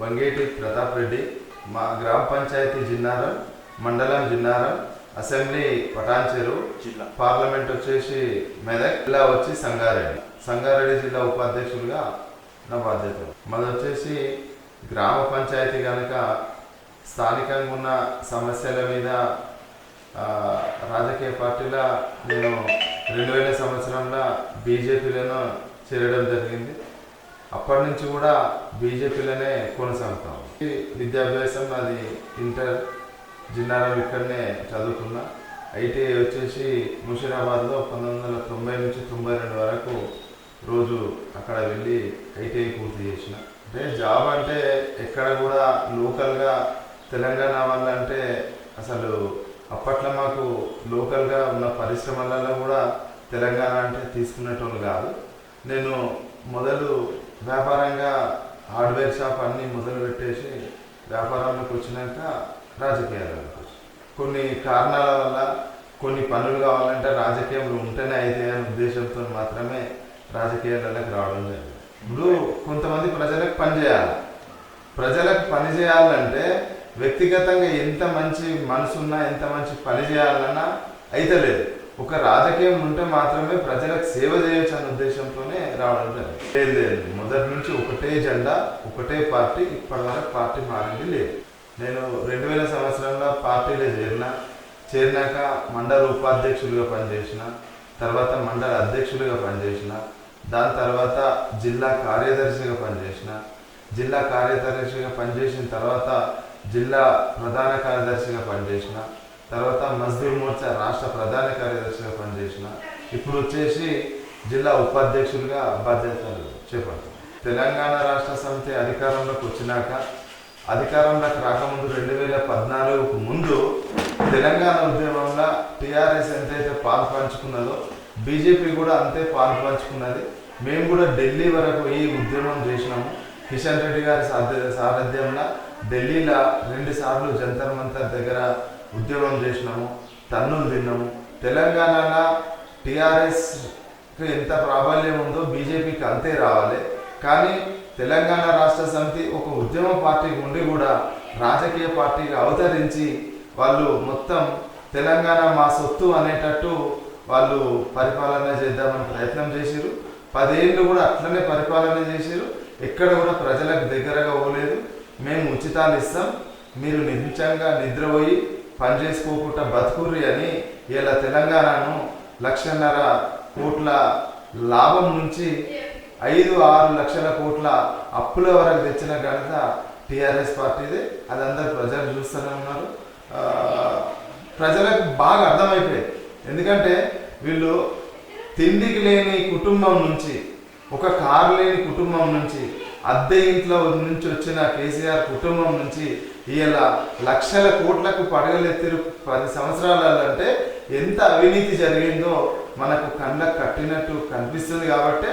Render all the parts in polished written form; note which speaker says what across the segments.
Speaker 1: వంగేటి ప్రతాప్ రెడ్డి, మా గ్రామ పంచాయతీ జిన్నారం, మండలం జిన్నారం, అసెంబ్లీ పటాన్చెరు, పార్లమెంట్ వచ్చేసి మెదక్, జిల్లా వచ్చి సంగారెడ్డి జిల్లా ఉపాధ్యక్షులుగా నా బాధ్యత. మాది వచ్చేసి గ్రామ పంచాయతీ కనుక స్థానికంగా ఉన్న సమస్యల మీద రాజకీయ పార్టీల నేను 2000 సంవత్సరంలో బీజేపీలను చేరడం జరిగింది. అప్పటి నుంచి కూడా బీజేపీలోనే కొనసాగుతాం. విద్యాభ్యాసం నాది ఇంటర్ జిన్నారం ఇక్కడనే చదువుకున్నా. ఐటీఐ వచ్చేసి ముషీరాబాద్లో 1990 నుంచి 92 వరకు రోజు అక్కడ వెళ్ళి ఐటీఐ పూర్తి చేసిన. అంటే జాబ్ అంటే ఎక్కడ కూడా లోకల్గా తెలంగాణ వాళ్ళంటే అసలు అప్పట్లో మాకు లోకల్గా ఉన్న పరిశ్రమలలో కూడా తెలంగాణ అంటే తీసుకునేటోళ్ళు కాదు. నేను మొదలు వ్యాపారంగా హార్డ్వేర్ షాప్ అన్నీ మొదలు పెట్టేసి వ్యాపారంలోకి వచ్చినాక రాజకీయాలకు వచ్చి కొన్ని కారణాల వల్ల కొన్ని పనులు కావాలంటే రాజకీయంలో ఉంటేనే అయితే అనే ఉద్దేశంతో మాత్రమే రాజకీయాలకు రావడం జరిగింది. ఇప్పుడు కొంతమంది ప్రజలకు పని చేయాలంటే వ్యక్తిగతంగా ఎంత మంచి మనసున్నా ఎంత మంచి పని చేయాలన్నా అయితే లేదు. ఒక రాజకీయం ఉంటే మాత్రమే ప్రజలకు సేవ చేయొచ్చు అనే ఉద్దేశంతోనే రావడం జరిగింది. లేదు మొదటి నుంచి ఒకటే జెండా, ఒకటే పార్టీ, ఇప్పటివరకు పార్టీ మారింది లేదు. నేను 2000 సంవత్సరంలో పార్టీలో చేరినాక మండల ఉపాధ్యక్షులుగా పనిచేసిన, తర్వాత మండల అధ్యక్షులుగా పనిచేసిన, దాని తర్వాత జిల్లా కార్యదర్శిగా పనిచేసిన, జిల్లా కార్యదర్శిగా పనిచేసిన తర్వాత జిల్లా ప్రధాన కార్యదర్శిగా పనిచేసిన, తర్వాత మజ్దూర్ మోర్చా రాష్ట్ర ప్రధాన కార్యదర్శిగా పనిచేసిన, ఇప్పుడు వచ్చేసి జిల్లా ఉపాధ్యక్షులుగా బాధ్యతలు చేపడతాను. తెలంగాణ రాష్ట్ర సమితి అధికారంలోకి వచ్చినాక, అధికారంలోకి రాకముందు 2014కు ముందు తెలంగాణ ఉద్యమంలో టీఆర్ఎస్ ఎంతైతే పాలు పంచుకున్నదో బీజేపీ కూడా అంతే పాలు పంచుకున్నది. మేము కూడా ఢిల్లీ వరకు ఈ ఉద్యమం చేసినాము. కిషన్ రెడ్డి గారి సారథ్యంలో ఢిల్లీలో 2 సార్లు జంతర్ మంతర్ దగ్గర ఉద్యమం చేసినాము, తన్నులు తిన్నాము. తెలంగాణలో టీఆర్ఎస్కి ఎంత ప్రాబల్యం ఉందో బీజేపీకి అంతే రావాలి. కానీ తెలంగాణ రాష్ట్ర సమితి ఒక ఉద్యమ పార్టీకి ఉండి కూడా రాజకీయ పార్టీగా అవతరించి వాళ్ళు మొత్తం తెలంగాణ మా సొత్తు అనేటట్టు వాళ్ళు పరిపాలన చేద్దామని ప్రయత్నం చేసిరు. 10 ఏళ్ళు కూడా అట్లనే పరిపాలన చేసిరు. ఎక్కడ కూడా ప్రజలకు దగ్గరగా పోలేదు. మేము ఉచితాలు ఇస్తాం, మీరు నిజంగా నిద్రపోయి పని చేసుకోకుండా బతుకుర్రి అని ఇలా తెలంగాణను 1,50,000 కోట్ల లాభం నుంచి 5-6 లక్షల కోట్ల అప్పుల వరకు తెచ్చిన ఘనత టీఆర్ఎస్ పార్టీదే. అది అందరు ప్రజలు చూస్తూనే ఉన్నారు. ప్రజలకు బాగా అర్థమైపోయింది. ఎందుకంటే వీళ్ళు తిండికి లేని కుటుంబం నుంచి, ఒక కారు లేని కుటుంబం నుంచి, అద్దె ఇంట్లో నుంచి వచ్చిన కేసీఆర్ కుటుంబం నుంచి ఇలా లక్షల కోట్లకు పడగలెత్తిరు 10 సంవత్సరాలంటే ఎంత అవినీతి జరిగిందో మనకు కళ్ళకు కట్టినట్టు కనిపిస్తుంది. కాబట్టి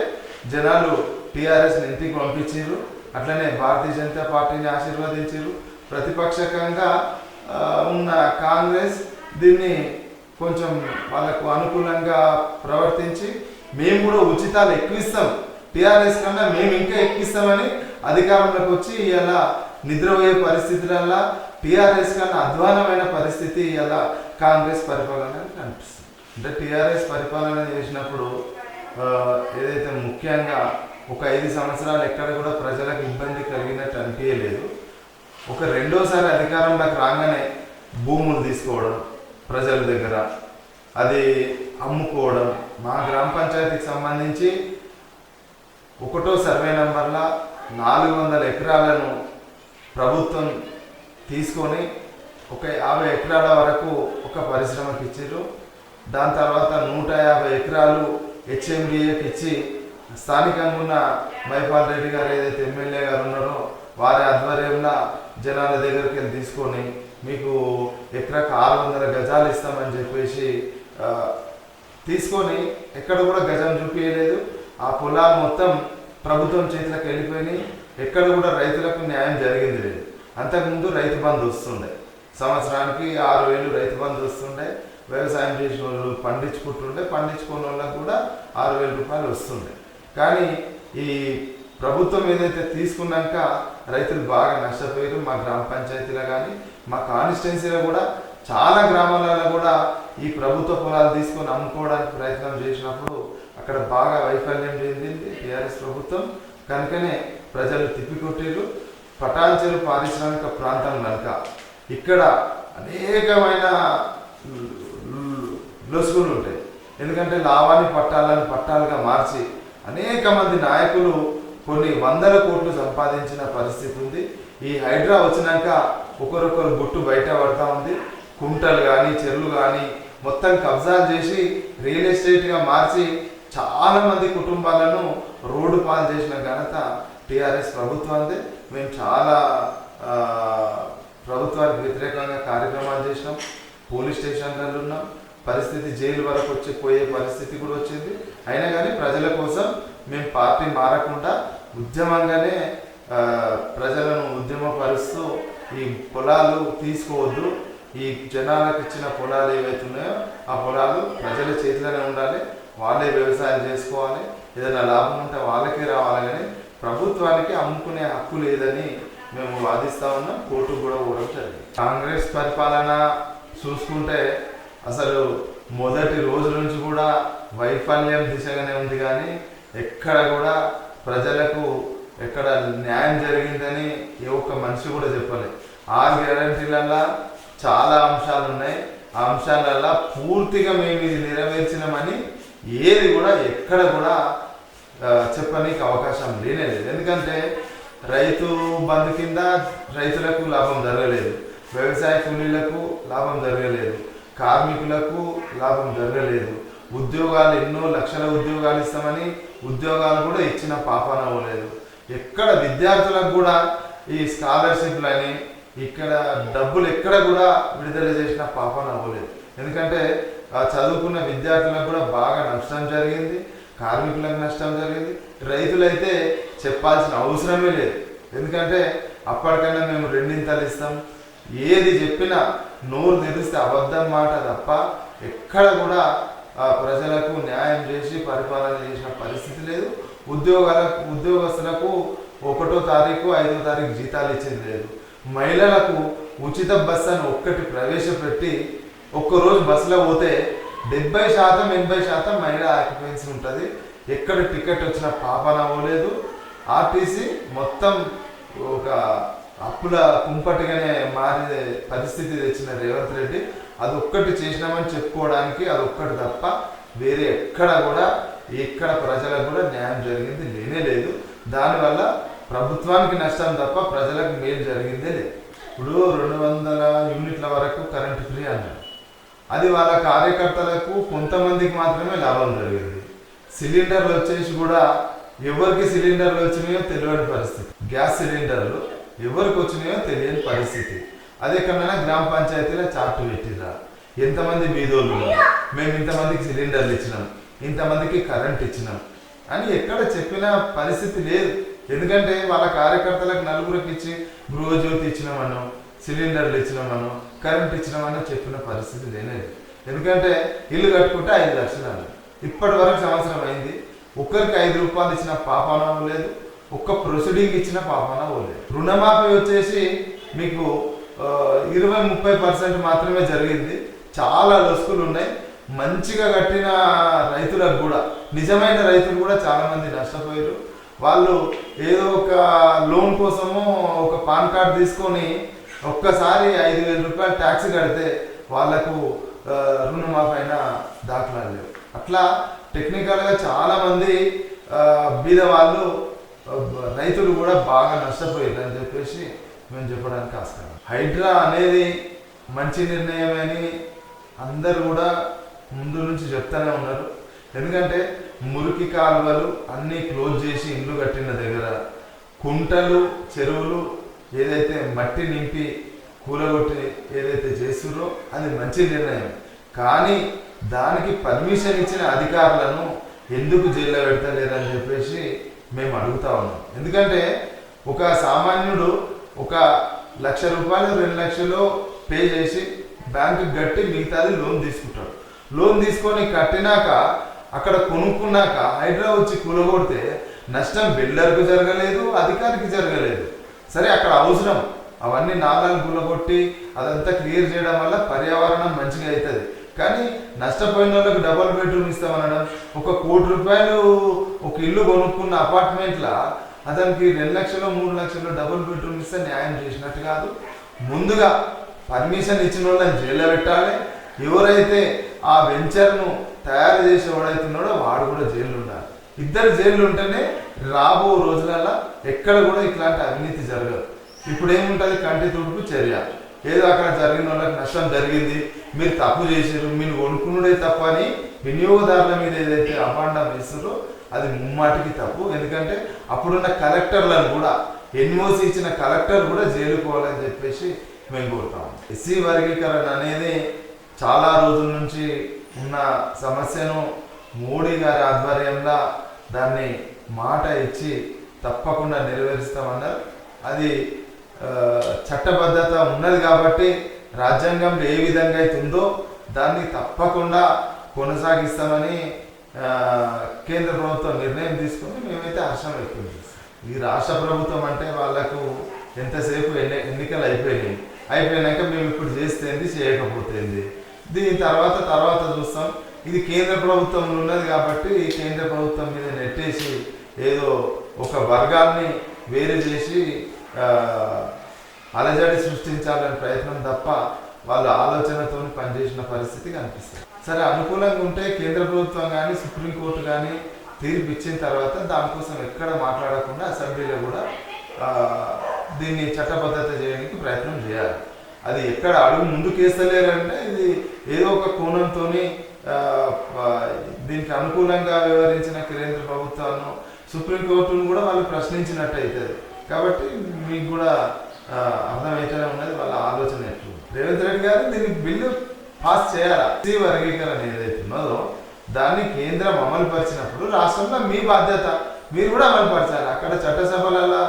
Speaker 1: జనాలు టీఆర్ఎస్ని ఇంటికి పంపించారు. అట్లనే భారతీయ జనతా పార్టీని ఆశీర్వదించారు. ప్రతిపక్షకంగా ఉన్న కాంగ్రెస్ దీన్ని కొంచెం వాళ్ళకు అనుకూలంగా ప్రవర్తించి మేము కూడా ఉచితాలు ఎక్కువ ఇస్తాం, టీఆర్ఎస్ కన్నా మేము ఇంకా ఎక్కువిస్తామని అధికారంలోకి వచ్చి ఇలా నిద్రపోయే పరిస్థితులలో టీఆర్ఎస్ కన్నా అధ్వానమైన పరిస్థితి ఇలా కాంగ్రెస్ పరిపాలన కనిపిస్తుంది. అంటే టీఆర్ఎస్ పరిపాలన చేసినప్పుడు ఏదైతే ముఖ్యంగా ఒక 5 సంవత్సరాలు ఎక్కడ కూడా ప్రజలకు ఇబ్బంది కలిగినట్టు అనిపించలేదు. ఒక రెండోసారి అధికారంలోకి రాగానే భూములు తీసుకోవడం, ప్రజల దగ్గర అది అమ్ముకోవడం. మా గ్రామ పంచాయతీకి సంబంధించి 1వ సర్వే నంబర్లో 400 ఎకరాలను ప్రభుత్వం తీసుకొని ఒక 50 ఎకరాల వరకు ఒక పరిశ్రమకి ఇచ్చారు. దాని తర్వాత 150 ఎకరాలు హెచ్ఎండిఏకి ఇచ్చి స్థానికంగా ఉన్న మైపాల్ రెడ్డి గారు ఏదైతే ఎమ్మెల్యే గారు ఉన్నారో వారి ఆధ్వర్యంలో జనాల దగ్గరికి వెళ్ళి తీసుకొని మీకు ఎకరాకు 600 గజాలు ఇస్తామని చెప్పేసి తీసుకొని ఎక్కడ కూడా గజం చూపించలేదు. ఆ పొలాలు మొత్తం ప్రభుత్వం చేతులకు వెళ్ళిపోయినాయి. ఎక్కడ కూడా రైతులకు న్యాయం జరిగింది లేదు. అంతకుముందు రైతు బంధు వస్తుండే, సంవత్సరానికి 6,000 రైతు బంధు వస్తుండే. వ్యవసాయం చేసిన వాళ్ళు పండించుకుంటుండే, పండించుకున్న వాళ్ళకు కూడా 6,000 రూపాయలు వస్తుండే. కానీ ఈ ప్రభుత్వం ఏదైతే తీసుకున్నాక రైతులు బాగా నష్టపోయారు. మా గ్రామ పంచాయతీలో కానీ మా కాన్స్టిట్యున్సీలో కూడా చాలా గ్రామాలలో కూడా ఈ ప్రభుత్వ పొలాలు తీసుకొని అమ్ముకోవడానికి ప్రయత్నం చేసినప్పుడు అక్కడ బాగా వైఫల్యం చెందింది టీఆర్ఎస్ ప్రభుత్వం. కనుకనే ప్రజలు తిప్పికొట్టారు. పటాన్చెరు పారిశ్రామిక ప్రాంతం కనుక ఇక్కడ అనేకమైన లొసుగులు ఉంటాయి. ఎందుకంటే లాభాన్ని పట్టాలుగా మార్చి అనేక మంది నాయకులు కొన్ని వందల కోట్లు సంపాదించిన పరిస్థితి ఉంది. ఈ హైడ్రా వచ్చినాక ఒకరొకరు గుట్టు బయట పడతా ఉంది. కుంటలు కానీ చెరువులు కానీ మొత్తం కబ్జాలు చేసి రియల్ ఎస్టేట్గా మార్చి చాలా మంది కుటుంబాలను రోడ్డు పాలు చేసిన ఘనత టీఆర్ఎస్ ప్రభుత్వానికి. మేము చాలా ప్రభుత్వానికి వ్యతిరేకంగా కార్యక్రమాలు చేసినాం. పోలీస్ స్టేషన్లలో ఉన్నాం. పరిస్థితి జైలు వరకు పోయే పరిస్థితి కూడా వచ్చింది. అయినా కానీ ప్రజల కోసం మేము పార్టీ మారకుండా ఉద్యమంగానే ప్రజలను ఉద్యమపరుస్తూ ఈ పొలాలు తీసుకోవద్దు, ఈ జనాలకు ఇచ్చిన పొలాలు ఏవైతే ఉన్నాయో ఆ పొలాలు ప్రజల చేతిలోనే ఉండాలి, వాళ్ళే వ్యవసాయం చేసుకోవాలి, ఏదైనా లాభం ఉంటే వాళ్ళకే రావాలి, కానీ ప్రభుత్వానికి అమ్ముకునే హక్కు లేదని మేము వాదిస్తా ఉన్నాం. కోర్టు కూడా పోవడం జరిగింది. కాంగ్రెస్ పరిపాలన చూసుకుంటే అసలు మొదటి రోజు నుంచి కూడా వైఫల్యం దిశగానే ఉంది, కానీ ఎక్కడ కూడా ప్రజలకు ఎక్కడ న్యాయం జరిగిందని ఏ ఒక్క మనిషి కూడా చెప్పలేదు. 6 గ్యారంటీలల్లో చాలా అంశాలు ఉన్నాయి. ఆ అంశాలల్లో పూర్తిగా మేము ఇది నెరవేర్చినామని ఏది కూడా ఎక్కడ కూడా చెప్పనీకి అవకాశం లేనేలేదు. ఎందుకంటే రైతు బంధు కింద రైతులకు లాభం జరగలేదు, వ్యవసాయ కూలీలకు లాభం జరగలేదు, కార్మికులకు లాభం జరగలేదు, ఉద్యోగాలు ఎన్నో లక్షల ఉద్యోగాలు ఇస్తామని ఉద్యోగాలు కూడా ఇచ్చిన పాపాన అవ్వలేదు. ఎక్కడ విద్యార్థులకు కూడా ఈ స్కాలర్షిప్లని ఇక్కడ డబ్బులు ఎక్కడ కూడా విడుదల చేసిన పాపాన అవ్వలేదు. ఎందుకంటే చదువుకున్న విద్యార్థులకు కూడా బాగా నష్టం జరిగింది, కార్మికులకు నష్టం జరిగింది. రైతులైతే చెప్పాల్సిన అవసరమే లేదు. ఎందుకంటే అప్పటికన్నా మేము 2 ఇస్తాం, ఏది చెప్పినా నోరు తెరిస్తే అబద్ధం మాట తప్ప ఎక్కడ కూడా ప్రజలకు న్యాయం చేసి పరిపాలన చేసిన పరిస్థితి లేదు. ఉద్యోగస్తులకు 1వ తారీఖు 5వ తారీఖు జీతాలు ఇచ్చేది లేదు. మహిళలకు ఉచిత బస్సు అని ఒక్కటి ప్రవేశపెట్టి ఒక్కరోజు బస్సులో పోతే 70% 80% మహిళా ఆక్యుపెన్సీ ఉంటుంది. ఎక్కడ టికెట్ వచ్చిన పాపన అవ్వలేదు. ఆర్టీసీ మొత్తం ఒక అప్పుల కుంపటిగానే మారే పరిస్థితి తెచ్చిన రేవంత్ రెడ్డి అది ఒక్కటి చేసినామని చెప్పుకోవడానికి అది ఒక్కటి తప్ప వేరే ఎక్కడ ప్రజలకు కూడా న్యాయం జరిగింది లేనే లేదు. దానివల్ల ప్రభుత్వానికి నష్టం తప్ప ప్రజలకు మేలు జరిగిందే లేదు. ఇప్పుడు 200 యూనిట్ల వరకు కరెంటు ఫ్రీ అన్నారు. అది వాళ్ళ కార్యకర్తలకు కొంతమందికి మాత్రమే లాభం జరిగింది. సిలిండర్లు వచ్చేసి కూడా ఎవరికి సిలిండర్లు వచ్చినాయో తెలియని పరిస్థితి. గ్యాస్ సిలిండర్లు ఎవరికి వచ్చినాయో తెలియని పరిస్థితి. అదే కన్నా గ్రామ పంచాయతీలో చార్టు పెట్టిరా, ఎంతమంది బీదోళ్ళు మేము ఇంతమందికి సిలిండర్లు ఇచ్చినాం, ఇంతమందికి కరెంట్ ఇచ్చినాం అని ఎక్కడ చెప్పిన పరిస్థితి లేదు. ఎందుకంటే వాళ్ళ కార్యకర్తలకు 4గురికి ఇచ్చి గృహజ్యోతి ఇచ్చినామనో, సిలిండర్లు ఇచ్చినామనో, కరెంట్ ఇచ్చినామనో చెప్పిన పరిస్థితి లేదు. ఎందుకంటే ఇల్లు కట్టుకుంటే 5 లక్షలు ఇప్పటి వరకు సంవత్సరం అయింది. ఒక్కరికి 5 రూపాయలు ఇచ్చిన పాపాన లేదు, ఒక్క ప్రొసీడింగ్ ఇచ్చిన పాపాన లేదు. రుణమాఫీ వచ్చేసి మీకు 20-30% మాత్రమే జరిగింది. చాలా లొసుకులు ఉన్నాయి. మంచిగా కట్టిన రైతులకు కూడా, నిజమైన రైతులు కూడా చాలా మంది నష్టపోయారు. వాళ్ళు ఏదో ఒక లోన్ కోసము ఒక పాన్ కార్డ్ తీసుకొని ఒక్కసారి 5,000 రూపాయలు ట్యాక్స్ కడితే వాళ్లకు రుణమాఫీ అయిన దాఖలాలు లేవు. అట్లా టెక్నికల్గా చాలా మంది బీద వాళ్ళు రైతులు కూడా బాగా నష్టపోయారు అని చెప్పేసి మేము చెప్పడానికి ఆస్కారం. హైడ్రా అనేది మంచి నిర్ణయమని అందరు కూడా ముందు నుంచి చెప్తానే ఉన్నారు. ఎందుకంటే మురికి కాలువలు అన్నీ క్లోజ్ చేసి ఇండ్లు కట్టిన దగ్గర కుంటలు చెరువులు ఏదైతే మట్టి నింపి కూలగొట్టి ఏదైతే చేస్తుర్రో అది మంచి నిర్ణయం. కానీ దానికి పర్మిషన్ ఇచ్చిన అధికారులను ఎందుకు జైల్లో పెడతలేరని చెప్పేసి మేము అడుగుతా ఉన్నాం. ఎందుకంటే ఒక సామాన్యుడు 1,00,000 రూపాయలు 2 లక్షలు పే చేసి బ్యాంకుకి కట్టి మిగతాది లోన్ తీసుకుంటాడు. లోన్ తీసుకొని కట్టినాక అక్కడ కొనుక్కున్నాక హైడ్రా వచ్చి కూలగొడితే నష్టం బిల్డర్కు జరగలేదు, అధికారికి జరగలేదు. సరే అక్కడ అవసరం అవన్నీ నాగాలు గుల్లగొట్టి అదంతా క్లియర్ చేయడం వల్ల పర్యావరణం మంచిగా అవుతుంది. కానీ నష్టపోయిన వాళ్ళకి డబుల్ బెడ్రూమ్ ఇస్తామనడం, 1 కోటి రూపాయలు ఒక ఇల్లు కొనుక్కున్న అపార్ట్మెంట్లా అతనికి 2 లక్షలు 3 లక్షలు డబుల్ బెడ్రూమ్ ఇస్తే న్యాయం చేసినట్టు కాదు. ముందుగా పర్మిషన్ ఇచ్చిన వాళ్ళని జైల్లో పెట్టాలి. ఎవరైతే ఆ వెంచర్ను తయారు చేసి ఎవడైతున్నాడో వాడు కూడా జైలు ఉండాలి. ఇద్దరు జైలు ఉంటేనే రాబో రోజులలో ఎక్కడ కూడా ఇట్లాంటి అవినీతి జరగదు. ఇప్పుడు ఏముంటుంది, కంటి తుడుపు చర్య. ఏదో అక్కడ జరిగిన వాళ్ళకి నష్టం జరిగింది, మీరు తప్పు చేసారు, మీరు కొనుక్కున్నదే తప్పు అని వినియోగదారుల మీద ఏదైతే అభాండం వేస్తారో అది ముమ్మాటికి తప్పు. ఎందుకంటే అప్పుడున్న కలెక్టర్లను కూడా ఎన్ఓసి ఇచ్చిన కలెక్టర్ కూడా జైలుకోవాలని చెప్పేసి మేము కోరుతాము. ఎస్సీ వర్గీకరణ అనేది చాలా రోజుల నుంచి ఉన్న సమస్యను మోడీ గారి ఆధ్వర్యంలో దాన్ని మాట ఇచ్చి తప్పకుండా నెరవేరుస్తామన్నారు. అది చట్టబద్ధత ఉన్నది కాబట్టి రాజ్యాంగంలో ఏ విధంగా అయితే ఉందో దాన్ని తప్పకుండా కొనసాగిస్తామని కేంద్ర ప్రభుత్వం నిర్ణయం తీసుకొని మేమైతే హర్షం వ్యక్తం చేస్తాం. ఈ రాష్ట్ర ప్రభుత్వం అంటే వాళ్ళకు ఎంతసేపు ఎన్నికలు అయిపోయినాక మేము ఇప్పుడు చేస్తేంది చేయకపోతేంది, దీని తర్వాత చూస్తాం. ఇది కేంద్ర ప్రభుత్వంలో ఉన్నది కాబట్టి ఈ కేంద్ర ప్రభుత్వం మీద నెట్టేసి ఏదో ఒక వర్గాన్ని వేరు చేసి అలజడి సృష్టించాలనే ప్రయత్నం తప్ప వాళ్ళ ఆలోచనతో పనిచేసిన పరిస్థితి కనిపిస్తుంది. సరే అనుకూలంగా ఉంటే కేంద్ర ప్రభుత్వం కానీ సుప్రీంకోర్టు కానీ తీర్పు ఇచ్చిన తర్వాత దానికోసం ఎక్కడ మాట్లాడకుండా అసెంబ్లీలో కూడా దీన్ని చట్టబద్ధత చేయడానికి ప్రయత్నం చేయాలి. అది ఎక్కడ అడుగు ముందుకేస్తలేరంటే ఇది ఏదో ఒక కోణంతో దీనికి అనుకూలంగా వ్యవహరించిన కేంద్ర ప్రభుత్వాన్ని సుప్రీంకోర్టును కూడా వాళ్ళు ప్రశ్నించినట్టు అవుతుంది. కాబట్టి మీకు కూడా అర్థమైతేనే ఉన్నది వాళ్ళ ఆలోచన ఎట్లు. రేవంత్ రెడ్డి గారు దీనికి బిల్లు పాస్ చేయాలా. ఎస్సీ వర్గీకరణ ఏదైతే ఉన్నదో దాన్ని కేంద్రం అమలు పరిచినప్పుడు రాష్ట్రంలో మీ బాధ్యత మీరు కూడా అమలు పరచాలి. అక్కడ చట్టసభలలో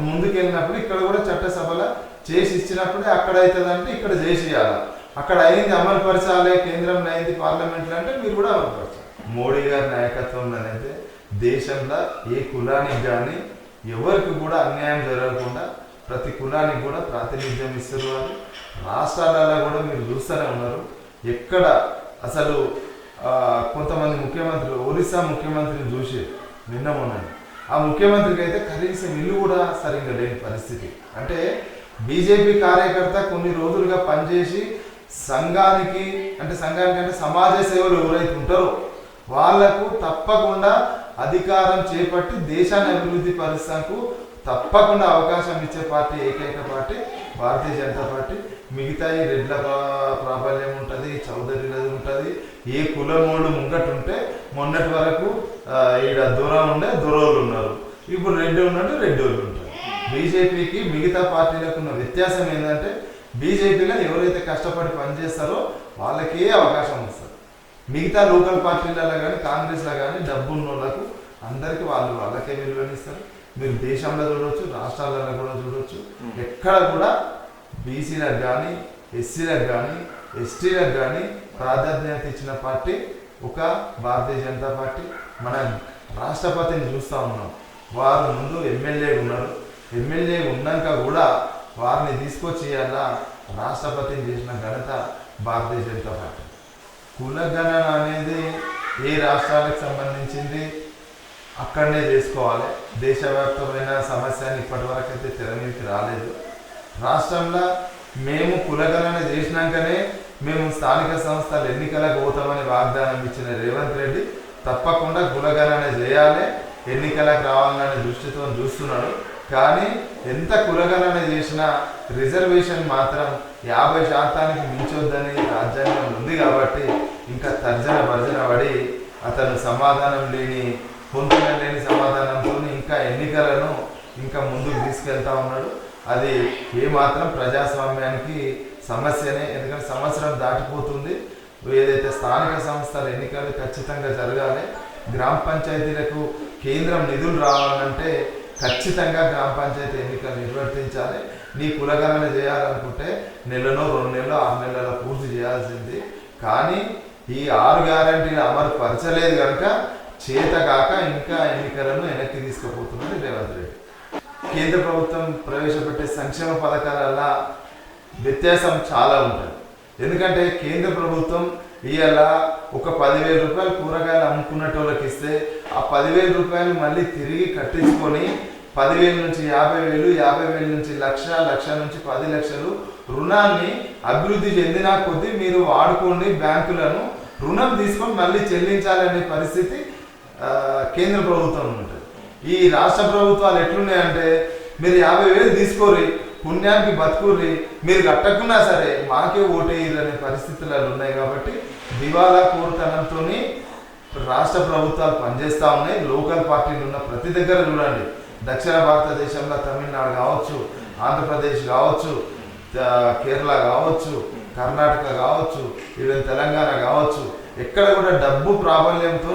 Speaker 1: ముందుకెళ్ళినప్పుడు ఇక్కడ కూడా చట్టసభలో చేసి ఇచ్చినప్పుడే అక్కడ అవుతుందంటే ఇక్కడ చేసి ఇవ్వాలి. అక్కడ అయింది అమలు పరచాలి, కేంద్రంలో అయింది పార్లమెంట్లో అంటే మీరు కూడా అమలు పరచాలి. మోడీ గారి నాయకత్వంలోనైతే దేశంలో ఏ కులానికి కానీ ఎవరికి కూడా అన్యాయం జరగకుండా ప్రతి కులానికి కూడా ప్రాతినిధ్యం ఇస్తారు. వాళ్ళు రాష్ట్రాలలో కూడా మీరు చూస్తూనే ఉన్నారు. ఎక్కడ అసలు కొంతమంది ముఖ్యమంత్రులు ఒరిస్సా ముఖ్యమంత్రిని చూసి నిన్న మొన్నని ఆ ముఖ్యమంత్రికి అయితే కనీసం ఇల్లు కూడా సరిగ్గా లేని పరిస్థితి. అంటే బీజేపీ కార్యకర్త కొన్ని రోజులుగా పనిచేసి సంఘానికి అంటే సమాజ సేవలు ఎవరైతే ఉంటారో వాళ్లకు తప్పకుండా అధికారం చేపట్టి దేశాన్ని అభివృద్ధి పరుస్తాకు తప్పకుండా అవకాశం ఇచ్చే పార్టీ ఏకైక పార్టీ భారతీయ జనతా పార్టీ. మిగతా ఈ రెడ్ల ప్రాబల్యం ఉంటుంది, చౌదరిలది ఉంటుంది. ఏ కులమోడు ముంగట్ ఉంటే మొన్నటి వరకు ఈడ దూరం ఉండే దూరోళ్ళు ఉన్నారు, ఇప్పుడు రెడ్డి ఉన్నాడు రెడ్డోళ్ళు ఉంటారు. బీజేపీకి మిగతా పార్టీలకు ఉన్న వ్యత్యాసం ఏంటంటే బీజేపీలో ఎవరైతే కష్టపడి పనిచేస్తారో వాళ్ళకే అవకాశం వస్తుంది. మిగతా లోకల్ పార్టీలలో కానీ కాంగ్రెస్లో కానీ డబ్బున్న వాళ్ళకు అందరికీ వాళ్ళకే విలువనిస్తారు. మీరు దేశంలో చూడవచ్చు, రాష్ట్రాలలో కూడా చూడవచ్చు. ఎక్కడ కూడా బీసీలకు కానీ ఎస్సీలకు కానీ ఎస్టీలకు కానీ ప్రాధాన్యత ఇచ్చిన పార్టీ ఒక భారతీయ జనతా పార్టీ. మన రాష్ట్రపతిని చూస్తూ ఉన్నాం, వారు ముందు ఎమ్మెల్యే ఉన్నారు. ఎమ్మెల్యే ఉన్నాక కూడా వారిని తీసుకొచ్చి అలా రాష్ట్రపతిని చేసిన ఘనత భారతీయ జనతా పార్టీ. కులగణన అనేది ఏ రాష్ట్రాలకు సంబంధించింది అక్కడనే చేసుకోవాలి. దేశవ్యాప్తమైన సమస్యని ఇప్పటి వరకు అయితే తెర మీదకి రాలేదు. రాష్ట్రంలో మేము కులగణన చేసినాకనే మేము స్థానిక సంస్థల ఎన్నికలకు పోతామని వాగ్దానం ఇచ్చిన రేవంత్ రెడ్డి తప్పకుండా కులగణన చేయాలి, ఎన్నికలకు రావాలనే దృష్టితో చూస్తున్నాడు. కానీ ఎంత కులగణన చేసినా రిజర్వేషన్ మాత్రం 50% మించొద్దని రాజ్యాంగం ఉంది. కాబట్టి ఇంకా తర్జన భర్జన పడి అతను సమాధానం లేని పొందున లేని సమాధానంతో ఇంకా ఎన్నికలను ఇంకా ముందుకు తీసుకెళ్తా ఉన్నాడు. అది ఏమాత్రం ప్రజాస్వామ్యానికి సమస్యనే. ఎందుకంటే సంవత్సరం దాటిపోతుంది. ఏదైతే స్థానిక సంస్థల ఎన్నికలు ఖచ్చితంగా జరగాలి. గ్రామ పంచాయతీలకు కేంద్రం నిధులు రావాలంటే ఖచ్చితంగా గ్రామ పంచాయతీ ఎన్నికలు నిర్వర్తించాలి. నీ కులగణన చేయాలనుకుంటే 1 నెలలో 2 నెలలో 6 నెలల పూర్తి చేయాల్సింది. కానీ ఈ 6 గ్యారంటీలు అమలు పరచలేదు కనుక చేతగాక ఇంకా ఎన్నికలను వెనక్కి తీసుకుపోతున్నది రేవంత్ రెడ్డి. కేంద్ర ప్రభుత్వం ప్రవేశపెట్టే సంక్షేమ పథకాల వ్యత్యాసం చాలా ఉంటుంది. ఎందుకంటే కేంద్ర ప్రభుత్వం ఇవాళ ఒక 10,000 రూపాయలు కూరగాయలు అమ్ముకున్నటోళ్ళకి ఇస్తే ఆ 10,000 రూపాయలు మళ్ళీ తిరిగి కట్టించుకొని 10,000 నుంచి 50,000, 50,000 నుంచి 1,00,000, 1,00,000 నుంచి 10 లక్షలు రుణాన్ని అభివృద్ధి చెందిన కొద్దీ మీరు వాడుకోండి, బ్యాంకులను రుణం తీసుకొని మళ్ళీ చెల్లించాలనే పరిస్థితి కేంద్ర ప్రభుత్వం ఉంటుంది. ఈ రాష్ట్ర ప్రభుత్వాలు ఎట్లున్నాయంటే మీరు 50,000 తీసుకోరి, పుణ్యానికి బతుకుర్రి, మీరు కట్టకున్నా సరే మాకే ఓటేయరు అనే పరిస్థితులు ఉన్నాయి. కాబట్టి దివాలా కోరుతనంతో రాష్ట్ర ప్రభుత్వాలు పనిచేస్తూ ఉన్నాయి. లోకల్ పార్టీలు ఉన్న ప్రతి దగ్గర చూడండి, దక్షిణ భారతదేశంలో తమిళనాడు కావచ్చు, ఆంధ్రప్రదేశ్ కావచ్చు, కేరళ కావచ్చు, కర్ణాటక కావచ్చు, ఈవెన్ తెలంగాణ కావచ్చు, ఎక్కడ కూడా డబ్బు ప్రాబల్యంతో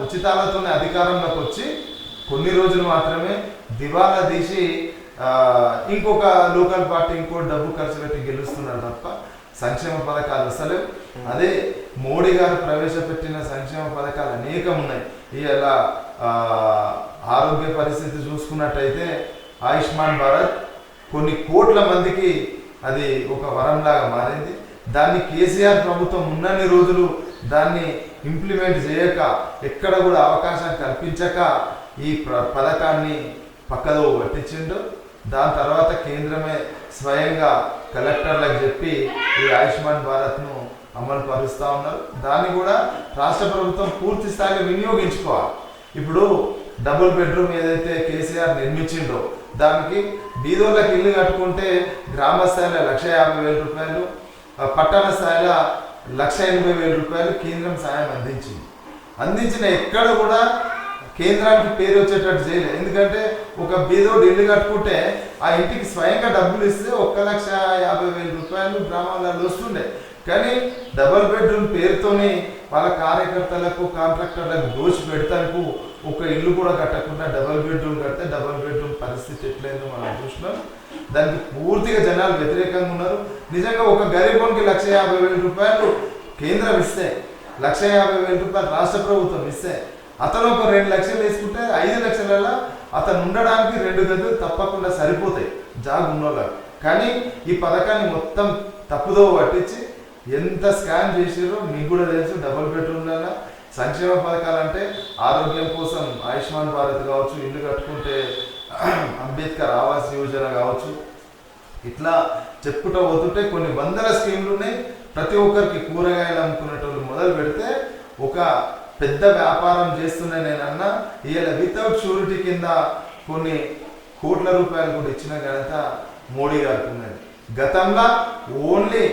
Speaker 1: ఉచితాలతో అధికారంలోకి వచ్చి కొన్ని రోజులు మాత్రమే దివాలా తీసి ఇంకొక లోకల్ పార్టీ ఇంకో డబ్బు ఖర్చు పెట్టి గెలుస్తున్నారు తప్ప సంక్షేమ పథకాలు అసలు. అదే మోడీ గారు ప్రవేశపెట్టిన సంక్షేమ పథకాలు అనేకం ఉన్నాయి. ఇలా ఆరోగ్య పరిస్థితి చూసుకున్నట్టయితే ఆయుష్మాన్ భారత్ కొన్ని కోట్ల మందికి అది ఒక వరంలాగా మారింది. దాన్ని కేసీఆర్ ప్రభుత్వం ఉన్నన్ని రోజులు దాన్ని ఇంప్లిమెంట్ చేయక, ఎక్కడ కూడా అవకాశం కల్పించక ఈ పథకాన్ని పక్కదో పట్టించిండు. దాని తర్వాత కేంద్రమే స్వయంగా కలెక్టర్లకు చెప్పి ఈ ఆయుష్మాన్ భారత్ను అమలు పరుస్తూ ఉన్నారు. దాన్ని కూడా రాష్ట్ర ప్రభుత్వం పూర్తి స్థాయిలో వినియోగించుకోవాలి. ఇప్పుడు డబుల్ బెడ్రూమ్ ఏదైతే కేసీఆర్ నిర్మించిండో దానికి బీదోళ్ళకి ఇల్లు కట్టుకుంటే గ్రామ స్థాయిలో 1,50,000 రూపాయలు, పట్టణ స్థాయిలో 1,80,000 రూపాయలు కేంద్రం సాయం అందించిన ఎక్కడ కూడా కేంద్రానికి పేరు వచ్చేటట్టు చేయలేదు. ఎందుకంటే ఒక బీదోడు ఇల్లు కట్టుకుంటే ఆ ఇంటికి స్వయంగా డబ్బులు ఇస్తే 1,50,000 రూపాయలు గ్రామాలలో వస్తుండే. కానీ డబుల్ బెడ్రూమ్ పేరుతోని వాళ్ళ కార్యకర్తలకు, కాంట్రాక్టర్లకు దోషి పెడతానికి ఒక ఇల్లు కూడా కట్టకుండా డబుల్ బెడ్రూమ్ కడితే డబుల్ బెడ్రూమ్ పరిస్థితి ఎట్లయిందో మనం చూసినాం. దానికి పూర్తిగా జనాలు వ్యతిరేకంగా ఉన్నారు. నిజంగా ఒక గరీబోనికి 1,50,000 రూపాయలు కేంద్రం ఇస్తే, 1,50,000 రూపాయలు రాష్ట్ర ప్రభుత్వం ఇస్తే, అతను ఒక 2 లక్షలు వేసుకుంటే 5 లక్షలలో అతను ఉండడానికి 2 గదులు తప్పకుండా సరిపోతాయి ఉన్నోళ్ళకి. కానీ ఈ పథకాన్ని మొత్తం తప్పుదో పట్టించి ఎంత స్కామ్ చేసారో మీకు కూడా తెలుసు. డబుల్ బెడ్రూమ్లలో సంక్షేమ పథకాలు అంటే ఆరోగ్యం కోసం ఆయుష్మాన్ భారత్ కావచ్చు, ఇల్లు కట్టుకుంటే అంబేద్కర్ ఆవాస్ యోజన కావచ్చు, ఇట్లా చెప్పుకుంటూ పోతుంటే కొన్ని వందల స్కీమ్లు ఉన్నాయి. ప్రతి ఒక్కరికి కూరగాయలు అమ్ముకునేటోళ్ళు మొదలు పెడితే ఒక పెద్ద వ్యాపారం చేస్తున్నా నేనన్నా ఇవాళ వితౌట్ షూరిటీ కింద కొన్ని కోట్ల రూపాయలు కూడా ఇచ్చిన ఘనత మోడీ గారికి ఉన్నది. గతంలో ఓన్లీ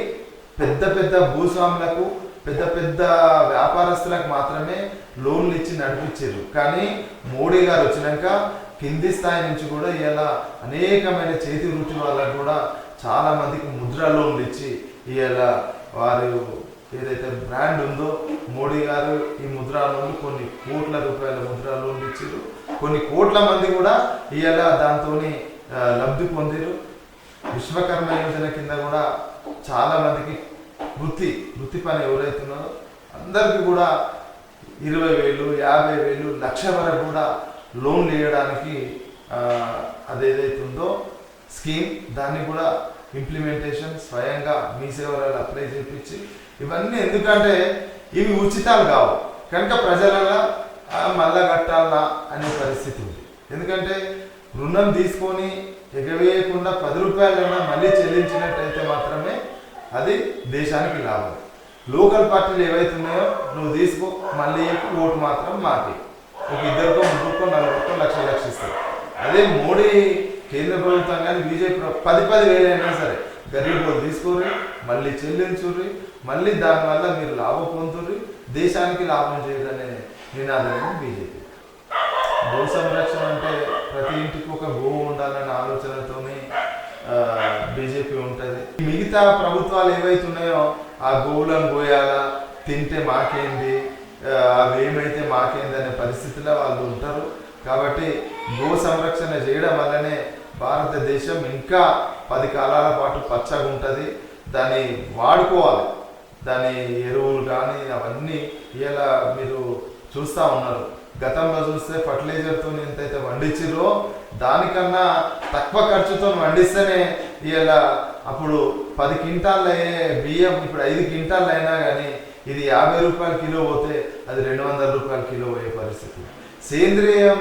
Speaker 1: పెద్ద పెద్ద భూస్వాములకు, పెద్ద పెద్ద వ్యాపారస్తులకు మాత్రమే లోన్లు ఇచ్చి నడిపించారు. కానీ మోడీ గారు వచ్చినాక కింది స్థాయి నుంచి కూడా ఇలా అనేకమైన చేతి వృత్తి వాళ్ళకు కూడా చాలా మందికి ముద్రా లోన్లు ఇచ్చి ఇలా వారు ఏదైతే బ్రాండ్ ఉందో మోడీ గారు ఈ ముద్రా లోన్లు కొన్ని కోట్ల రూపాయల ముద్రా లోన్లు ఇచ్చారు. కొన్ని కోట్ల మంది కూడా ఇలా దాంతో లబ్ధి పొందిరు. విశ్వకర్మ యోజన కింద కూడా చాలా మందికి వృత్తి పని ఎవరైతున్నారో అందరికీ కూడా 20,000, 50,000, 1,00,000 వరకు కూడా లోన్లు ఇవ్వడానికి అదేదైతుందో స్కీమ్ దాన్ని కూడా ఇంప్లిమెంటేషన్ స్వయంగా మీ సేవలలో అప్లై చేయించి ఇవన్నీ. ఎందుకంటే ఇవి ఉచితాలు కావు కనుక ప్రజలలో మళ్ళా కట్టాలా అనే పరిస్థితి ఉంది. ఎందుకంటే రుణం తీసుకొని ఎగవేయకుండా 10 రూపాయలైనా మళ్ళీ చెల్లించినట్టయితే మాత్రమే అది దేశానికి లాభం. లోకల్ పార్టీలు ఏవైతున్నాయో నువ్వు తీసుకో, మళ్ళీ ఓటు మాత్రం మాకే, ఒక 2, 3, 4 లక్షలు ఇస్తారు. అదే మోడీ కేంద్ర ప్రభుత్వం కానీ బీజేపీ 10,000 అయినా సరే గరీబులు తీసుకోరు, మళ్ళీ చెల్లించుర్రి, మళ్ళీ దానివల్ల మీరు లాభం పొందుర్రి, దేశానికి లాభం చేయదనే నినాదం బీజేపీ. గో సంరక్షణ అంటే ప్రతి ఇంటికి ఒక గోవు ఉండాలనే ఆలోచనతోనే బీజేపీ ఉంటుంది. మిగతా ప్రభుత్వాలు ఏవైతున్నాయో ఆ గోవులను పోయాలా, తింటే మాకేంది, అవి ఏమైతే మాకేంది అనే పరిస్థితిలో వాళ్ళు ఉంటారు. కాబట్టి గో సంరక్షణ చేయడం వల్లనే భారతదేశం ఇంకా 10 కాలాల పాటు పచ్చగా ఉంటుంది. దాన్ని వాడుకోవాలి, దాని ఎరువులు కానీ అవన్నీ ఇలా మీరు చూస్తూ ఉన్నారు. గతంలో చూస్తే ఫర్టిలైజర్తో ఎంతైతే పండించిరో దానికన్నా తక్కువ ఖర్చుతో పండిస్తేనే ఇలా అప్పుడు 10 క్వింటాళ్ళు అయ్యే బియ్యం ఇప్పుడు 5 క్వింటాళ్ళు అయినా కానీ ఇది 50 రూపాయల కిలో పోతే అది 200 రూపాయల కిలో పోయే పరిస్థితి. సేంద్రియం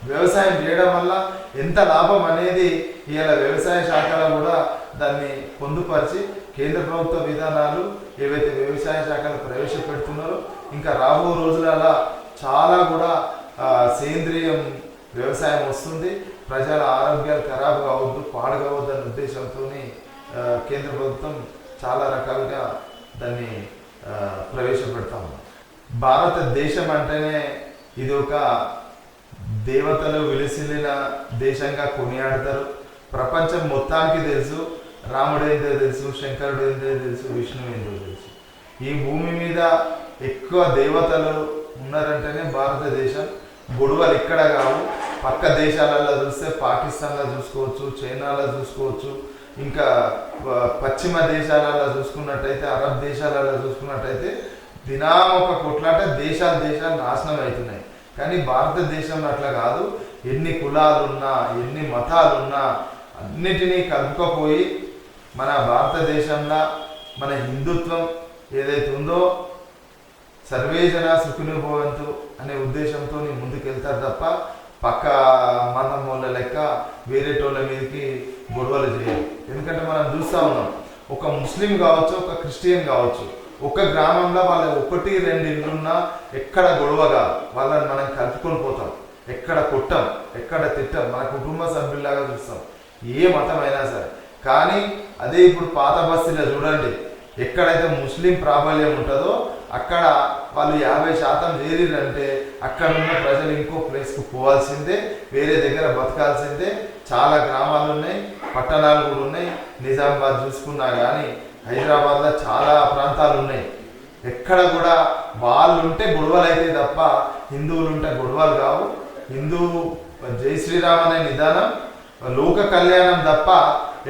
Speaker 1: వ్యవసాయం చేయడం వల్ల ఎంత లాభం అనేది ఇవాళ వ్యవసాయ శాఖలో కూడా దాన్ని పొందుపరిచి కేంద్ర ప్రభుత్వ విధానాలు ఏవైతే వ్యవసాయ శాఖలు ప్రవేశపెడుతున్నారో ఇంకా రాబో రోజులలో చాలా కూడా సేంద్రియం వ్యవసాయం వస్తుంది. ప్రజల ఆరోగ్యాలు ఖరాబ్ కావద్దు, పాడు కావద్దు అనే ఉద్దేశంతో కేంద్ర ప్రభుత్వం చాలా రకాలుగా దాన్ని ప్రవేశపెడతాము. భారతదేశం అంటేనే ఇది ఒక దేవతలు విలిసిల్లిన దేశంగా కొనియాడతారు. ప్రపంచం మొత్తానికి తెలుసు రాముడు ఏంటో తెలుసు, శంకరుడు ఏంటో తెలుసు, విష్ణువు ఏంటో తెలుసు. ఈ భూమి మీద ఎక్కువ దేవతలు ఉన్నారంటేనే భారతదేశం. గొడవలు ఇక్కడ కావు, పక్క దేశాలలో చూస్తే పాకిస్తాన్లో చూసుకోవచ్చు, చైనాలో చూసుకోవచ్చు, ఇంకా పశ్చిమ దేశాలలో చూసుకున్నట్టయితే, అరబ్ దేశాలలో చూసుకున్నట్టయితే దినామొక కొట్లాట దేశాలు నాశనం అవుతున్నాయి. కానీ భారతదేశంలో అట్లా కాదు. ఎన్ని కులాలున్నా ఎన్ని మతాలున్నా అన్నిటినీ కలుపుకపోయి మన భారతదేశంలో మన హిందుత్వం ఏదైతే ఉందో సర్వే జన సుఖినో భవంతు అనే ఉద్దేశంతో ముందుకెళ్తారు తప్ప పక్క మతం వాళ్ళ లెక్క వేరేటోళ్ళ మీదకి గొడవలు చేయాలి. ఎందుకంటే మనం చూస్తూ ఉన్నాం, ఒక ముస్లిం కావచ్చు, ఒక క్రిస్టియన్ కావచ్చు, ఒక గ్రామంలో వాళ్ళ 1-2 ఇళ్ళున్నా ఎక్కడ గొడవ కాదు, వాళ్ళని మనం కలుపుకొని పోతాం, ఎక్కడ కొట్టాం, ఎక్కడ తిట్టాం, మన కుటుంబ సభ్యుల్లాగా చూస్తాం ఏ మతం అయినా సరే. కానీ అదే ఇప్పుడు పాత బస్తీలో చూడండి, ఎక్కడైతే ముస్లిం ప్రాబల్యం ఉంటుందో అక్కడ వాళ్ళు 50% చేరిరంటే అక్కడ ఉన్న ప్రజలు ఇంకో ప్లేస్కు పోవాల్సిందే, వేరే దగ్గర బతకాల్సిందే. చాలా గ్రామాలు ఉన్నాయి, పట్టణాలు కూడా ఉన్నాయి. నిజామాబాద్ చూసుకున్నా కానీ హైదరాబాద్లో చాలా ప్రాంతాలు ఉన్నాయి. ఎక్కడ కూడా వాళ్ళు ఉంటే గొడవలు అయితే తప్ప హిందువులు ఉంటే గొడవలు కావు. హిందూ జై శ్రీరామ్ అనే నిదానం, లోక కళ్యాణం తప్ప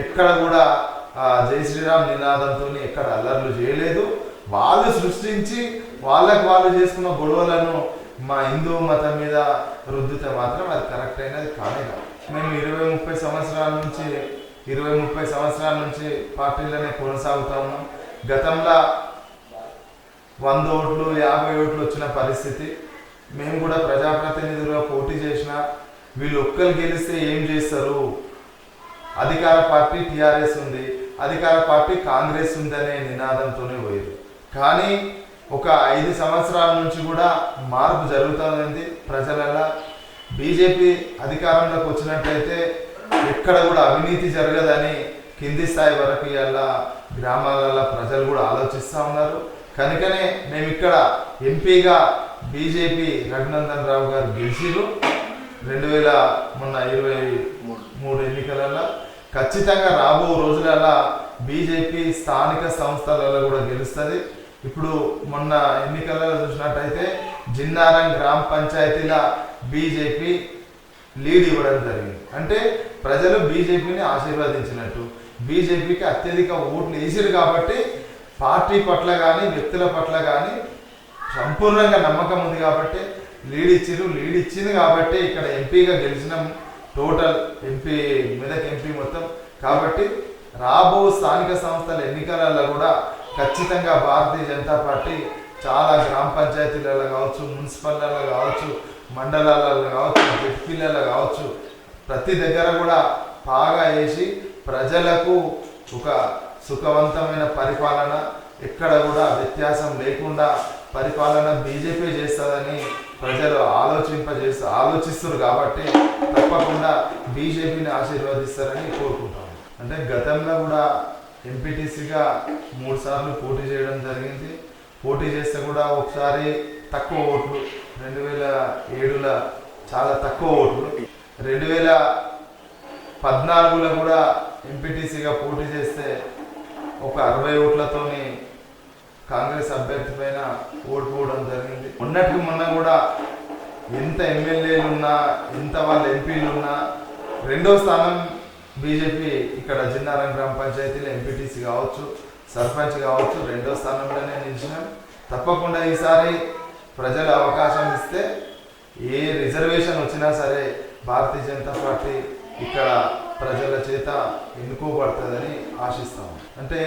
Speaker 1: ఎక్కడ కూడా జై శ్రీరామ్ నినాదంతో ఎక్కడ అల్లర్లు చేయలేదు. వాళ్ళు సృష్టించి వాళ్ళకు వాళ్ళు చేసుకున్న గొడవలను మా హిందూ మతం మీద రుద్దితే మాత్రం అది కరెక్ట్ అయినది కానే కాదు. మేము 20-30 సంవత్సరాల నుంచి పార్టీలోనే కొనసాగుతా ఉన్నాం. గతంలో 100 ఓట్లు 50 ఓట్లు వచ్చిన పరిస్థితి. మేము కూడా ప్రజాప్రతినిధులుగా పోటీ చేసిన వీళ్ళు ఒక్కరు గెలిస్తే ఏం చేస్తారు, అధికార పార్టీ టీఆర్ఎస్ ఉంది, అధికార పార్టీ కాంగ్రెస్ ఉంది అనే నినాదంతోనే పోయారు. కానీ ఒక 5 సంవత్సరాల నుంచి కూడా మార్పు జరుగుతుంది ప్రజలలో. బీజేపీ అధికారంలోకి వచ్చినట్లయితే ఎక్కడ కూడా అవినీతి జరగదని కింది స్థాయి వరకు ఇలా గ్రామాలలో ప్రజలు కూడా ఆలోచిస్తూ ఉన్నారు. కనుకనే మేము ఇక్కడ ఎంపీగా బీజేపీ రఘునందన్ రావు గారు గెలిచిరు 2023 ఎన్నికలలో. ఖచ్చితంగా రాబో రోజులలో బీజేపీ స్థానిక సంస్థలలో కూడా గెలుస్తుంది. ఇప్పుడు మొన్న ఎన్నికలలో చూసినట్టయితే జిన్నారం గ్రామ పంచాయతీల బీజేపీ లీడ్ ఇవ్వడం జరిగింది. అంటే ప్రజలు బీజేపీని ఆశీర్వదించినట్టు, బీజేపీకి అత్యధిక ఓట్లు వేసిరు కాబట్టి పార్టీ పట్ల కానీ వ్యక్తుల పట్ల కానీ సంపూర్ణంగా నమ్మకం ఉంది కాబట్టి లీడ్ ఇచ్చింది కాబట్టి ఇక్కడ ఎంపీగా గెలిచినాం. టోటల్ ఎంపీ మెదక్ ఎంపీ మొత్తం. కాబట్టి రాబో స్థానిక సంస్థల ఎన్నికలలో కూడా ఖచ్చితంగా భారతీయ జనతా పార్టీ చాలా గ్రామ పంచాయతీలలో కావచ్చు, మున్సిపల్లలో కావచ్చు, మండలాలలో కావచ్చు, జెడ్పీలలో కావచ్చు, ప్రతి దగ్గర కూడా బాగా వేసి ప్రజలకు ఒక సుఖవంతమైన పరిపాలన, ఎక్కడ కూడా వ్యత్యాసం లేకుండా పరిపాలన బీజేపీ చేస్తుందని ప్రజలు ఆలోచిస్తారు కాబట్టి తప్పకుండా బీజేపీని ఆశీర్వదిస్తారని కోరుకుంటాను. అంటే గతంలో కూడా ఎంపీటీసీగా 3 సార్లు పోటీ చేయడం జరిగింది. పోటీ చేస్తే కూడా ఒకసారి తక్కువ ఓట్లు, 2007లో చాలా తక్కువ ఓట్లు, 2014లో కూడా ఎంపీటీసీగా పోటీ చేస్తే ఒక 60 ఓట్లతోని కాంగ్రెస్ అభ్యర్థి పైన ఓడిపోవడం జరిగింది. మొన్న కూడా ఎంత ఎమ్మెల్యేలు ఉన్నా, ఎంత వాళ్ళ ఎంపీలు ఉన్నా, 2వ స్థానం బీజేపీ ఇక్కడ జిన్నారం గ్రామ పంచాయతీలో ఎంపీటీసీ కావచ్చు, సర్పంచ్ కావచ్చు, 2వ స్థానంలోనే నిలిచినాం. తప్పకుండా ఈసారి ప్రజలు అవకాశం ఇస్తే ఏ రిజర్వేషన్ వచ్చినా సరే భారతీయ జనతా పార్టీ ఇక్కడ ప్రజల చేత ఎన్నుకోబడుతుందని ఆశిస్తాము. అంటే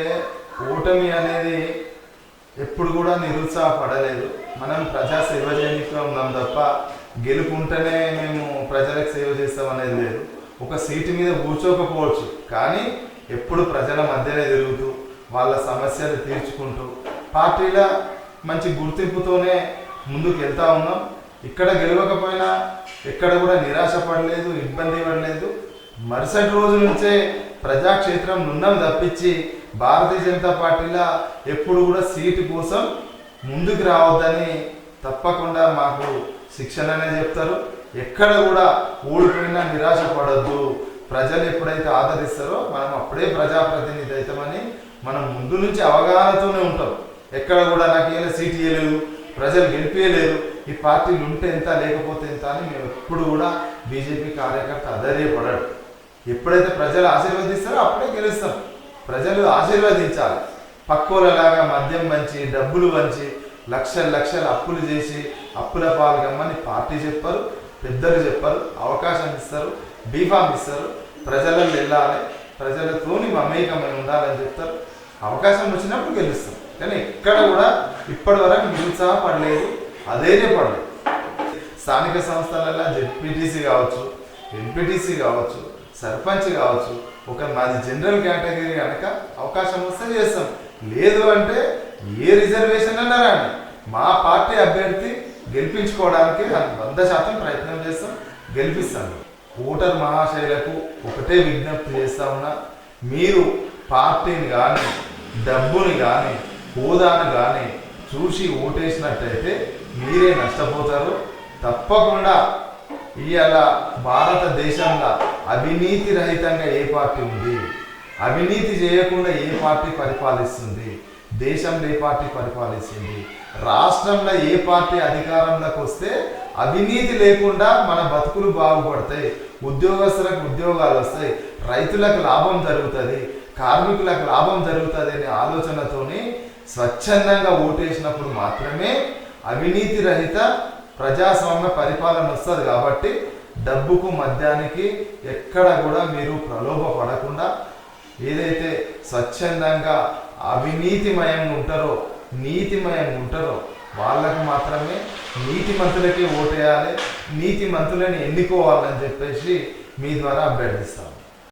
Speaker 1: ఓటమి అనేది ఎప్పుడు కూడా నిరుత్సాహపడలేదు. మనం ప్రజా సేవ చేయడానికి ఉన్నాం తప్ప గెలుపుంటేనే మేము ప్రజలకు సేవ చేస్తాం అనేది లేదు. ఒక సీటు మీద కూర్చోకపోవచ్చు, కానీ ఎప్పుడు ప్రజల మధ్యనే తిరుగుతూ వాళ్ళ సమస్యలు తీర్చుకుంటూ పార్టీల మంచి గుర్తింపుతోనే ముందుకు వెళ్తా ఉన్నాం. ఇక్కడ గెలవకపోయినా ఎక్కడ కూడా నిరాశ పడలేదు, ఇబ్బంది పడలేదు. మరుసటి రోజు నుంచే ప్రజాక్షేత్రం ఉన్నాం తప్పించి భారతీయ జనతా పార్టీలో ఎప్పుడు కూడా సీటు కోసం ముందుకు రావద్దని తప్పకుండా మాకు శిక్షణనే చెప్తారు. ఎక్కడ కూడా ఓడిపోయినా నిరాశ పడద్దు, ప్రజలు ఎప్పుడైతే ఆదరిస్తారో మనం అప్పుడే ప్రజాప్రతినిధి అవుతామని మనం ముందు నుంచి అవగాహనతోనే ఉంటాం. ఎక్కడ కూడా నాకు ఏమైనా సీటు ఇవ్వలేదు, ప్రజలు గెలిపేయలేరు, ఈ పార్టీలు ఉంటే ఎంత లేకపోతే ఎంత అని మేము ఎప్పుడు కూడా బీజేపీ కార్యకర్త అధైర్యపడాడు. ఎప్పుడైతే ప్రజలు ఆశీర్వదిస్తారో అప్పుడే గెలుస్తాం. ప్రజలు ఆశీర్వదించాలి. పక్కోలలాగా మద్యం పంచి డబ్బులు పంచి లక్షలు లక్షలు అప్పులు చేసి అప్పుల పాల్గమ్మని పార్టీ చెప్పారు, పెద్దలు చెప్పారు, అవకాశం ఇస్తారు, బీఫామ్ ఇస్తారు, ప్రజలలో వెళ్ళాలి, ప్రజలతోని మమేకమై ఉండాలని చెప్తారు. అవకాశం వచ్చినప్పుడు గెలుస్తాం. కానీ ఎక్కడ కూడా ఇప్పటి వరకు నిరుత్సాహపడలేదు, అధైర్యపడలేదు. స్థానిక సంస్థలలో జెడ్పీటీసీ కావచ్చు, ఎంపీటీసీ కావచ్చు, సర్పంచ్ కావచ్చు, ఒక మాది జనరల్ కేటగిరీ కనుక అవకాశం వస్తే చేస్తాం. లేదు అంటే ఏ రిజర్వేషన్ అన్నా రాని మా పార్టీ అభ్యర్థి గెలిపించుకోవడానికి 100% ప్రయత్నం చేస్తాం, గెలిపిస్తాను. ఓటర్ మహాశైలకు ఒకటే విజ్ఞప్తి చేస్తా ఉన్నా, మీరు పార్టీని కానీ డబ్బుని కానీ హోదాను కానీ చూసి ఓటేసినట్టయితే మీరే నష్టపోతారు. తప్పకుండా ఇవాళ భారతదేశంలో అవినీతి రహితంగా ఏ పార్టీ ఉంది, అవినీతి చేయకుండా ఏ పార్టీ పరిపాలిస్తుంది, దేశంలో ఏ పార్టీ పరిపాలిస్తుంది, రాష్ట్రంలో ఏ పార్టీ అధికారంలోకి వస్తే అవినీతి లేకుండా మన బతుకులు బాగుపడతాయి, ఉద్యోగస్తులకు ఉద్యోగాలు వస్తాయి, రైతులకు లాభం జరుగుతుంది, కార్మికులకు లాభం జరుగుతుంది అనే ఆలోచనతోని స్వచ్ఛందంగా ఓటేసినప్పుడు మాత్రమే అవినీతి రహిత ప్రజాస్వామ్య పరిపాలన వస్తుంది. కాబట్టి డబ్బుకు మద్యానికి ఎక్కడ కూడా మీరు ప్రలోభ పడకుండా ఏదైతే స్వచ్ఛందంగా అవినీతిమయంగా ఉంటారో నీతిమయంగా ఉంటారో వాళ్ళకు మాత్రమే నీతిమంతులకే ఓటేయాలి, నీతిమంతులని ఎన్నుకోవాలని చెప్పేసి మీ ద్వారా అభ్యర్థిస్తాం.